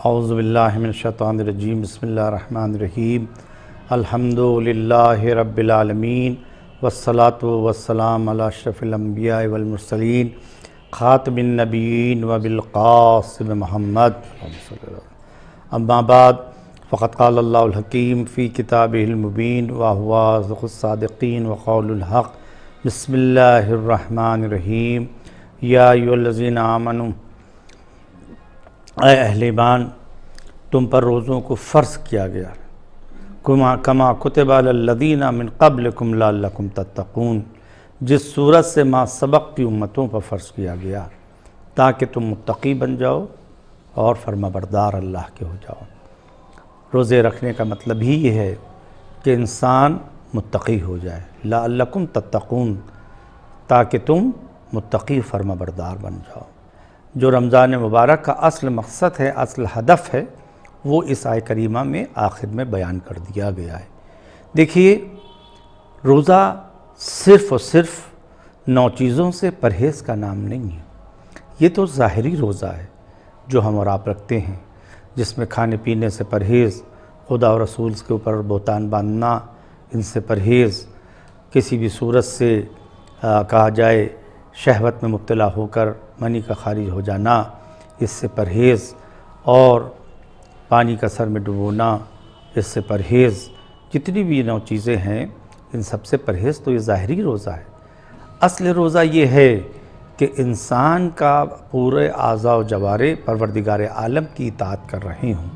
اعوذ باللہ من الشیطان الرجیم بسم اللہ الرحمن الرحیم الحمدللہ رب العالمین والصلاة والسلام علی اشرف الانبیاء والمرسلین خاتم النبیین وبالقاسم محمد اما بعد فقد قال اللہ الحکیم فی کتابہ المبین وہو اصدق الصادقین وقول الحق بسم اللہ الرحمن الرحیم یا ایھا الذین آمنوا اے اہل ایمان تم پر روزوں کو فرض کیا گیا کما کتب علی الذین من قبلکم لعلکم تتقون، جس صورت سے ما سبق کی امتوں پر فرض کیا گیا تاکہ تم متقی بن جاؤ اور فرما بردار اللہ کے ہو جاؤ۔ روزے رکھنے کا مطلب ہی یہ ہے کہ انسان متقی ہو جائے، لعلکم تتقون، تاکہ تم متقی فرما بردار بن جاؤ۔ جو رمضان مبارک کا اصل مقصد ہے، اصل ہدف ہے، وہ اس آیت کریمہ میں آخر میں بیان کر دیا گیا ہے۔ دیکھیے، روزہ صرف اور صرف 9 چیزوں سے پرہیز کا نام نہیں ہے۔ یہ تو ظاہری روزہ ہے جو ہم اور آپ رکھتے ہیں، جس میں کھانے پینے سے پرہیز، خدا اور رسول کے اوپر بہتان باندھنا، ان سے پرہیز، کسی بھی صورت سے کہا جائے شہوت میں مبتلا ہو کر منی کا خارج ہو جانا، اس سے پرہیز، اور پانی کا سر میں ڈبونا، اس سے پرہیز، جتنی بھی 9 چیزیں ہیں ان سب سے پرہیز، تو یہ ظاہری روزہ ہے۔ اصل روزہ یہ ہے کہ انسان کا پورے اعضاء و جوارح پروردگار عالم کی اطاعت کر رہے ہوں۔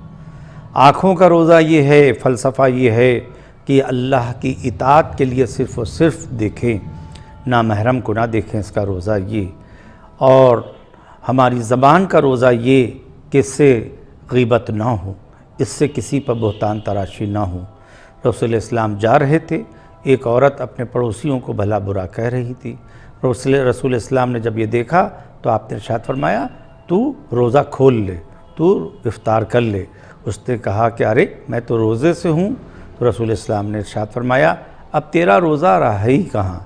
آنکھوں کا روزہ یہ ہے، فلسفہ یہ ہے کہ اللہ کی اطاعت کے لیے صرف اور صرف دیکھیں، نامحرم کو نہ دیکھیں، اس کا روزہ یہ۔ اور ہماری زبان کا روزہ یہ کہ اس سے غیبت نہ ہو، اس سے کسی پر بہتان تراشی نہ ہو۔ رسول اسلام جا رہے تھے، ایک عورت اپنے پڑوسیوں کو بھلا برا کہہ رہی تھی۔ رسول اسلام نے جب یہ دیکھا تو آپ نے ارشاد فرمایا، تو روزہ کھول لے، تو افطار کر لے۔ اس نے کہا کہ ارے میں تو روزے سے ہوں۔ تو رسول اسلام نے ارشاد فرمایا، اب تیرا روزہ رہا ہی کہاں؟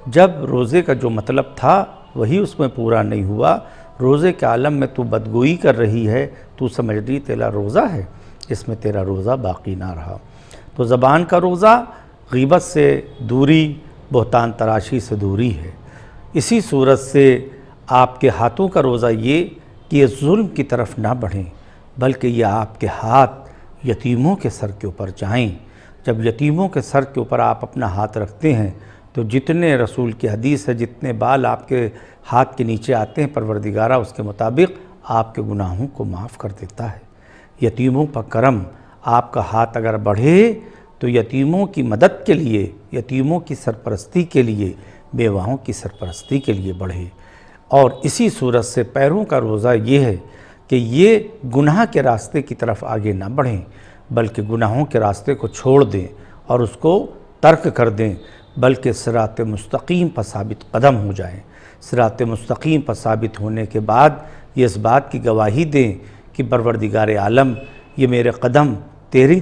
جب روزے کا جو مطلب تھا وہی اس میں پورا نہیں ہوا، روزے کے عالم میں تو بدگوئی کر رہی ہے، تو سمجھ رہی تیرا روزہ ہے، اس میں تیرا روزہ باقی نہ رہا۔ تو زبان کا روزہ غیبت سے دوری، بہتان تراشی سے دوری ہے۔ اسی صورت سے آپ کے ہاتھوں کا روزہ یہ کہ یہ ظلم کی طرف نہ بڑھیں، بلکہ یہ آپ کے ہاتھ یتیموں کے سر کے اوپر جائیں۔ جب یتیموں کے سر کے اوپر آپ اپنا ہاتھ رکھتے ہیں تو جتنے رسول کی حدیث ہے، جتنے بال آپ کے ہاتھ کے نیچے آتے ہیں، پروردگارہ اس کے مطابق آپ کے گناہوں کو معاف کر دیتا ہے۔ یتیموں پر کرم، آپ کا ہاتھ اگر بڑھے تو یتیموں کی مدد کے لیے، یتیموں کی سرپرستی کے لیے، بیواؤں کی سرپرستی کے لیے بڑھے۔ اور اسی صورت سے پیروں کا روزہ یہ ہے کہ یہ گناہ کے راستے کی طرف آگے نہ بڑھیں، بلکہ گناہوں کے راستے کو چھوڑ دیں اور اس کو ترک کر دیں، بلکہ صراط مستقیم پر ثابت قدم ہو جائیں۔ صراط مستقیم پر ثابت ہونے کے بعد یہ اس بات کی گواہی دیں کہ پروردگار عالم، یہ میرے قدم تیری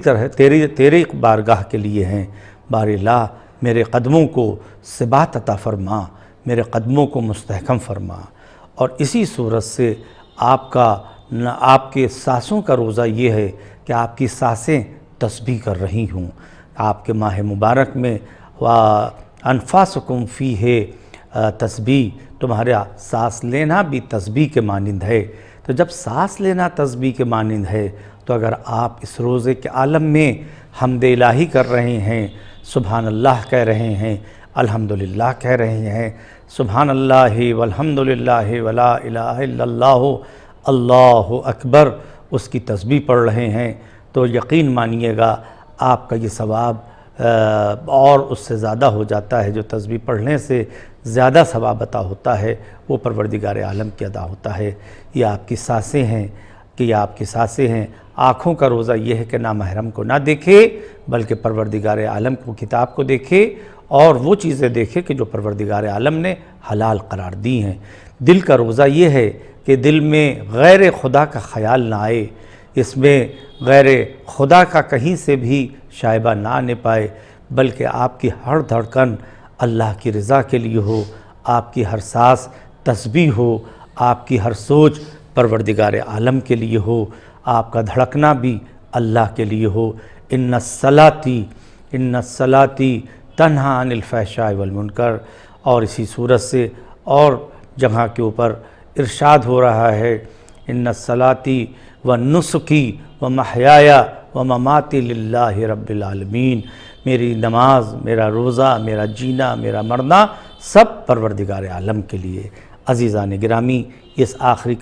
بارگاہ کے لیے ہیں، بار الہ میرے قدموں کو ثبات عطا فرما، میرے قدموں کو مستحکم فرما۔ اور اسی صورت سے آپ کے سانسوں کا روزہ یہ ہے کہ آپ کی سانسیں تسبیح کر رہی ہوں۔ آپ کے ماہ مبارک میں وَأَنفَاسُكُمْ فِيهِ تسبیح، تمہارا سانس لینا بھی تسبیح کے مانند ہے۔ تو جب سانس لینا تسبیح کے مانند ہے تو اگر آپ اس روزے کے عالم میں حمد الہی کر رہے ہیں، سبحان اللہ کہہ رہے ہیں، الحمدللہ کہہ رہے ہیں، سبحان اللہ والحمدللہ ولا الہ الا اللہ، اللہ اکبر، اس کی تسبیح پڑھ رہے ہیں، تو یقین مانیے گا آپ کا یہ ثواب اور اس سے زیادہ ہو جاتا ہے۔ جو تسبیح پڑھنے سے زیادہ ثواب عطا ہوتا ہے وہ پروردگار عالم کی ادا ہوتا ہے۔ یہ آپ کی سانسیں ہیں آنکھوں کا روزہ یہ ہے کہ نامحرم کو نہ دیکھے، بلکہ پروردگار عالم کو، کتاب کو دیکھے، اور وہ چیزیں دیکھے کہ جو پروردگار عالم نے حلال قرار دی ہیں۔ دل کا روزہ یہ ہے کہ دل میں غیر خدا کا خیال نہ آئے، اس میں غیر خدا کا کہیں سے بھی شائبہ نہ آنے پائے، بلکہ آپ کی ہر دھڑکن اللہ کی رضا کے لیے ہو، آپ کی ہر سانس تسبیح ہو، آپ کی ہر سوچ پروردگار عالم کے لیے ہو، آپ کا دھڑکنا بھی اللہ کے لیے ہو۔ ان الصلاتی تنہا عن الفحشاء والمنکر، اور اسی صورت سے اور جگہ کے اوپر ارشاد ہو رہا ہے ان الصلاتی ونسکی ومحیای ومماتی للہ رب العالمین، میری نماز، میرا روزہ، میرا جینا، میرا مرنا سب پروردگار عالم کے لیے۔ عزیزان گرامی، اس آخری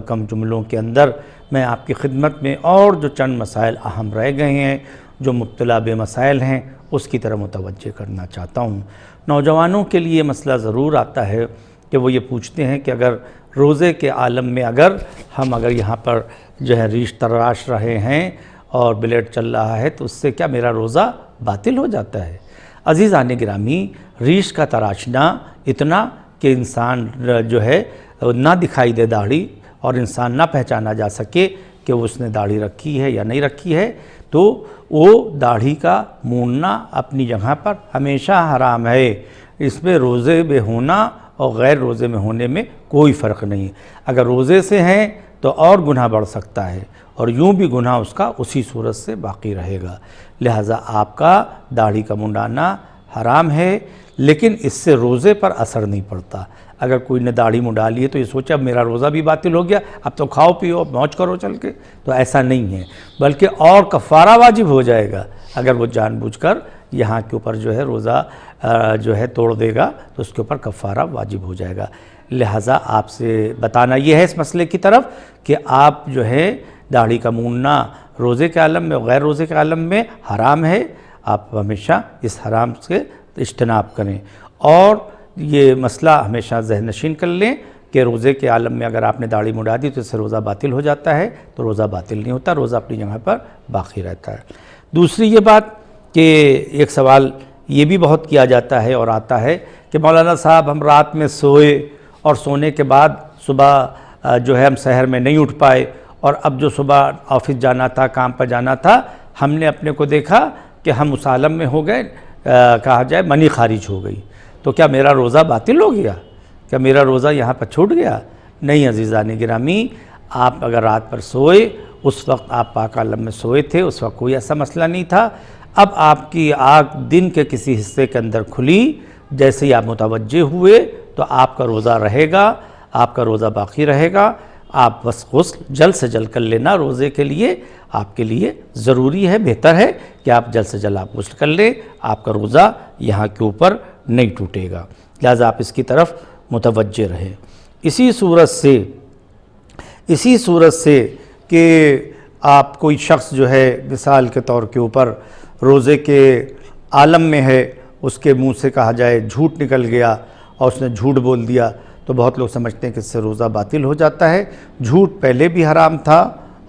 کم جملوں کے اندر میں آپ کی خدمت میں اور جو چند مسائل اہم رہ گئے ہیں، جو مبتلا بے مسائل ہیں، اس کی طرح متوجہ کرنا چاہتا ہوں۔ نوجوانوں کے لیے مسئلہ ضرور آتا ہے کہ وہ یہ پوچھتے ہیں کہ اگر روزے کے عالم میں ہم یہاں پر جو ہے ریش تراش رہے ہیں اور بلیڈ چل رہا ہے تو اس سے کیا میرا روزہ باطل ہو جاتا ہے؟ عزیزان گرامی، ریش کا تراشنا اتنا کہ انسان جو ہے نہ دکھائی دے داڑھی اور انسان نہ پہچانا جا سکے کہ اس نے داڑھی رکھی ہے یا نہیں رکھی ہے، تو وہ داڑھی کا موننا اپنی جگہ پر ہمیشہ حرام ہے۔ اس میں روزے میں ہونا اور غیر روزے میں ہونے میں کوئی فرق نہیں۔ اگر روزے سے ہیں تو اور گناہ بڑھ سکتا ہے، اور یوں بھی گناہ اس کا اسی صورت سے باقی رہے گا۔ لہٰذا آپ کا داڑھی کا منڈانا حرام ہے، لیکن اس سے روزے پر اثر نہیں پڑتا۔ اگر کوئی نے داڑھی منڈا لی ہے تو یہ سوچا اب میرا روزہ بھی باطل ہو گیا، اب تو کھاؤ پیو موج کرو چل کے، تو ایسا نہیں ہے، بلکہ اور کفارہ واجب ہو جائے گا۔ اگر وہ جان بوجھ کر یہاں کے اوپر جو ہے روزہ جو ہے توڑ دے گا تو اس کے اوپر کفارہ واجب ہو جائے گا۔ لہٰذا آپ سے بتانا یہ ہے اس مسئلے کی طرف کہ آپ جو ہے داڑھی کا موننا روزے کے عالم میں اور غیر روزے کے عالم میں حرام ہے، آپ ہمیشہ اس حرام سے اجتناب کریں، اور یہ مسئلہ ہمیشہ ذہن نشین کر لیں کہ روزے کے عالم میں اگر آپ نے داڑھی منڈا دی تو اس سے روزہ باطل ہو جاتا ہے، تو روزہ باطل نہیں ہوتا، روزہ اپنی جگہ پر باقی رہتا ہے۔ دوسری یہ بات کہ ایک سوال یہ بھی بہت کیا جاتا ہے اور آتا ہے کہ مولانا صاحب ہم رات میں سوئے اور سونے کے بعد صبح جو ہے ہم سحر میں نہیں اٹھ پائے، اور اب جو صبح آفس جانا تھا، کام پر جانا تھا، ہم نے اپنے کو دیکھا کہ ہم اس عالم میں ہو گئے، کہا جائے منی خارج ہو گئی، تو کیا میرا روزہ باطل ہو گیا؟ کیا میرا روزہ یہاں پر چھوٹ گیا؟ نہیں عزیزان گرامی، آپ اگر رات پر سوئے، اس وقت آپ پاک عالم میں سوئے تھے، اس وقت کوئی ایسا مسئلہ نہیں تھا۔ اب آپ کی آنکھ دن کے کسی حصے کے اندر کھلی، جیسے ہی آپ متوجہ ہوئے تو آپ کا روزہ رہے گا، آپ کا روزہ باقی رہے گا۔ آپ بس غسل جلد سے جلد کر لینا، روزے کے لیے آپ کے لیے ضروری ہے، بہتر ہے کہ آپ جلد سے جلد آپ غسل کر لیں، آپ کا روزہ یہاں کے اوپر نہیں ٹوٹے گا، لہذا آپ اس کی طرف متوجہ رہیں۔ اسی صورت سے کہ آپ کوئی شخص جو ہے مثال کے طور کے اوپر روزے کے عالم میں ہے، اس کے منہ سے کہا جائے جھوٹ نکل گیا اور اس نے جھوٹ بول دیا، تو بہت لوگ سمجھتے ہیں کہ اس سے روزہ باطل ہو جاتا ہے۔ جھوٹ پہلے بھی حرام تھا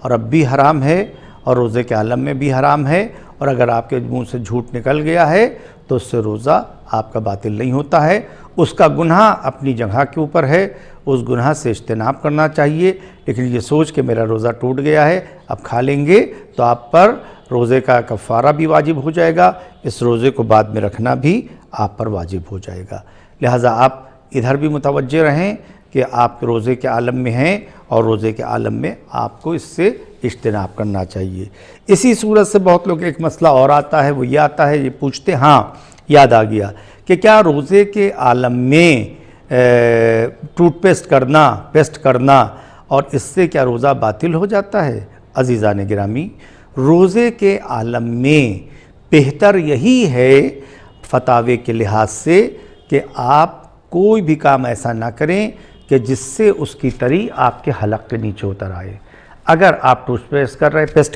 اور اب بھی حرام ہے، اور روزے کے عالم میں بھی حرام ہے، اور اگر آپ کے منہ سے جھوٹ نکل گیا ہے تو اس سے روزہ آپ کا باطل نہیں ہوتا ہے، اس کا گناہ اپنی جگہ کے اوپر ہے، اس گناہ سے اجتناب کرنا چاہیے، لیکن یہ سوچ کہ میرا روزہ ٹوٹ گیا ہے اب کھا لیں گے تو آپ پر روزے کا کفارہ بھی واجب ہو جائے گا، اس روزے کو بعد میں رکھنا بھی آپ پر واجب ہو جائے گا۔ لہٰذا آپ ادھر بھی متوجہ رہیں کہ آپ روزے کے عالم میں ہیں، اور روزے کے عالم میں آپ کو اس سے اجتناب کرنا چاہیے۔ اسی صورت سے بہت لوگ ایک مسئلہ اور آتا ہے، وہ یہ آتا ہے، یہ پوچھتے ہاں یاد آ گیا کہ کیا روزے کے عالم میں ٹوتھ پیسٹ کرنا اور اس سے کیا روزہ باطل ہو جاتا ہے؟ عزیزان گرامی، روزے کے عالم میں بہتر یہی ہے فتاوے کے لحاظ سے کہ آپ کوئی بھی کام ایسا نہ کریں کہ جس سے اس کی تری آپ کے حلق کے نیچے اتر آئے۔ اگر آپ ٹوتھ پیسٹ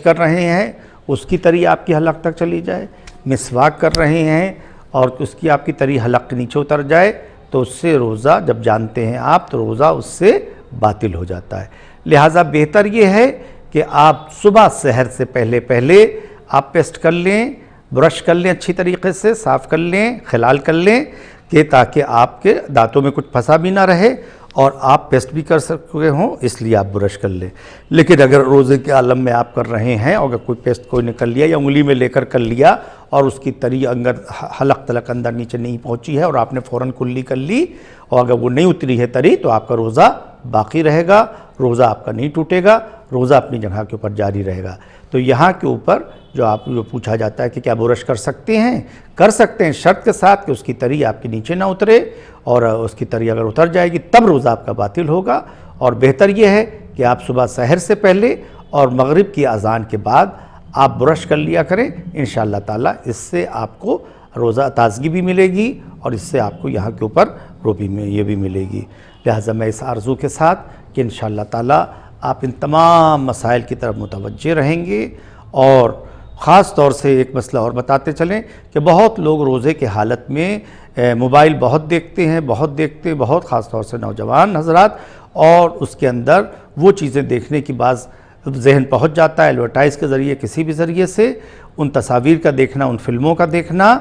کر رہے ہیں، اس کی تری آپ کی حلق تک چلی جائے، مسواک کر رہے ہیں اور اس کی آپ کی تری حلق کے نیچے اتر جائے تو اس سے روزہ، جب جانتے ہیں آپ، تو روزہ اس سے باطل ہو جاتا ہے۔ لہٰذا بہتر یہ ہے کہ آپ صبح سحر سے پہلے آپ پیسٹ کر لیں، برش کر لیں، اچھی طریقے سے صاف کر لیں، خلال کر لیں، کہ تاکہ آپ کے دانتوں میں کچھ پھنسا بھی نہ رہے، اور آپ پیسٹ بھی کر سکتے ہوں اس لیے آپ برش کر لیں۔ لیکن اگر روزے کے عالم میں آپ کر رہے ہیں اور اگر کوئی پیسٹ کوئی نے کر لیا یا انگلی میں لے کر لیا اور اس کی تری حلق تلک اندر نیچے نہیں پہنچی ہے اور آپ نے فوراً کلی کر لی اور اگر وہ نہیں اتری ہے تری تو آپ کا روزہ باقی رہے گا، روزہ آپ کا نہیں ٹوٹے گا، روزہ اپنی جگہ کے اوپر جاری رہے گا۔ تو یہاں کے اوپر جو آپ کو پوچھا جاتا ہے کہ کیا برش کر سکتے ہیں؟ کر سکتے ہیں، شرط کے ساتھ کہ اس کی تری آپ کے نیچے نہ اترے، اور اس کی تری اگر اتر جائے گی تب روزہ آپ کا باطل ہوگا۔ اور بہتر یہ ہے کہ آپ صبح سحر سے پہلے اور مغرب کی اذان کے بعد آپ برش کر لیا کریں، انشاءاللہ تعالیٰ اس سے آپ کو روزہ تازگی بھی ملے گی اور اس سے آپ کو یہاں کے اوپر روبی میں یہ بھی ملے گی۔ لہٰذا میں اس آرزو کے ساتھ کہ انشاءاللہ تعالیٰ آپ ان تمام مسائل کی طرف متوجہ رہیں گے، اور خاص طور سے ایک مسئلہ اور بتاتے چلیں کہ بہت لوگ روزے کے حالت میں موبائل بہت دیکھتے ہیں، بہت خاص طور سے نوجوان حضرات، اور اس کے اندر وہ چیزیں دیکھنے کی بعض ذہن پہنچ جاتا ہے ایڈورٹائز کے ذریعے، کسی بھی ذریعے سے ان تصاویر کا دیکھنا، ان فلموں کا دیکھنا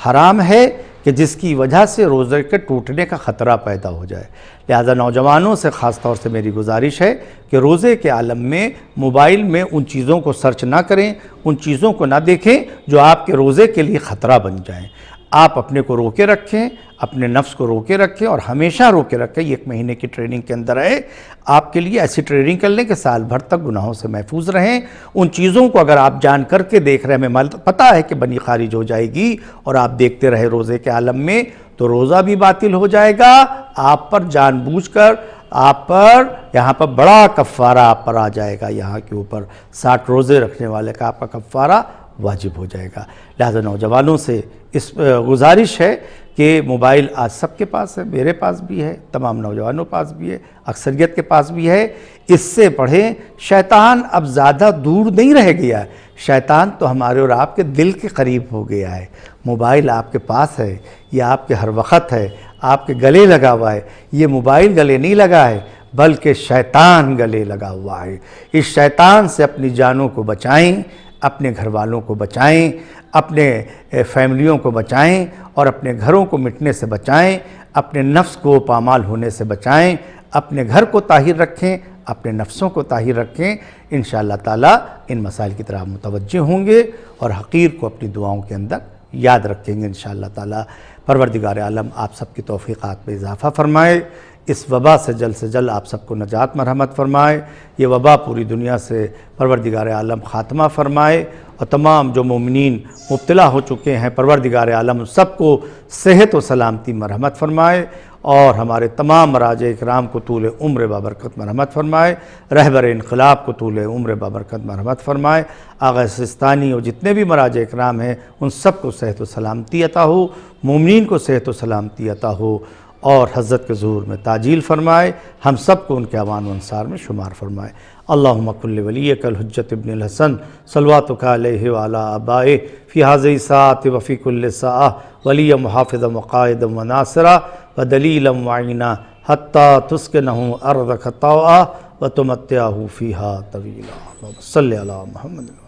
حرام ہے کہ جس کی وجہ سے روزے کے ٹوٹنے کا خطرہ پیدا ہو جائے۔ لہذا نوجوانوں سے خاص طور سے میری گزارش ہے کہ روزے کے عالم میں موبائل میں ان چیزوں کو سرچ نہ کریں، ان چیزوں کو نہ دیکھیں جو آپ کے روزے کے لیے خطرہ بن جائیں۔ آپ اپنے کو روکے رکھیں، اپنے نفس کو روکے رکھیں اور ہمیشہ روکے رکھیں۔ یہ 1 مہینے کی ٹریننگ کے اندر ہے، آپ کے لیے ایسی ٹریننگ کر لیں کہ سال بھر تک گناہوں سے محفوظ رہیں۔ ان چیزوں کو اگر آپ جان کر کے دیکھ رہے ہیں، ہمیں پتہ ہے کہ بنی خارج ہو جائے گی اور آپ دیکھتے رہے روزے کے عالم میں، تو روزہ بھی باطل ہو جائے گا، آپ پر جان بوجھ کر آپ پر یہاں پر بڑا کفارہ آپ پر آ جائے گا، یہاں کے اوپر 60 روزے رکھنے والے کا آپ کا کفارہ واجب ہو جائے گا۔ لہذا نوجوانوں سے اس گزارش ہے کہ موبائل آج سب کے پاس ہے، میرے پاس بھی ہے، تمام نوجوانوں پاس بھی ہے، اکثریت کے پاس بھی ہے، اس سے پڑھیں۔ شیطان اب زیادہ دور نہیں رہ گیا ہے، شیطان تو ہمارے اور آپ کے دل کے قریب ہو گیا ہے۔ موبائل آپ کے پاس ہے، یہ آپ کے ہر وقت ہے، آپ کے گلے لگا ہوا ہے۔ یہ موبائل گلے نہیں لگا ہے بلکہ شیطان گلے لگا ہوا ہے۔ اس شیطان سے اپنی جانوں کو بچائیں، اپنے گھر والوں کو بچائیں، اپنے فیملیوں کو بچائیں اور اپنے گھروں کو مٹنے سے بچائیں، اپنے نفس کو پامال ہونے سے بچائیں، اپنے گھر کو طاہر رکھیں، اپنے نفسوں کو طاہر رکھیں۔ انشاءاللہ تعالیٰ ان مسائل کی طرح متوجہ ہوں گے اور حقیر کو اپنی دعاؤں کے اندر یاد رکھیں گے انشاءاللہ تعالیٰ۔ پروردگار عالم آپ سب کی توفیقات میں اضافہ فرمائے، اس وبا سے جلد آپ سب کو نجات مرحمت فرمائے، یہ وبا پوری دنیا سے پروردگار عالم خاتمہ فرمائے، اور تمام جو مومنین مبتلا ہو چکے ہیں پروردگار عالم سب کو صحت و سلامتی مرحمت فرمائے، اور ہمارے تمام مراجع اکرام کو طول عمر بابرکت مرحمت فرمائے، رہبر انقلاب کو طول عمر بابرکت مرحمت فرمائے، آغا سستانی اور جتنے بھی مراجع اکرام ہیں ان سب کو صحت و سلامتی عطا ہو، مومنین کو صحت و سلامتی عطا ہو، اور حضرت کے ظہور میں تعجیل فرمائے، ہم سب کو ان کے اعوان و انصار میں شمار فرمائے۔ اللہم کل ولیک الحجت ابن الحسن صلواتک علیہ وعلی آبائہ فی ہذہ الساعۃ وفی کل ساعہ ولیا محافظا وقائدا وناصرا ودلیلا وعینا حتی تسکنہ ارضک طوعا وتمتعہ فیہا طویلا۔ صلی علی محمد۔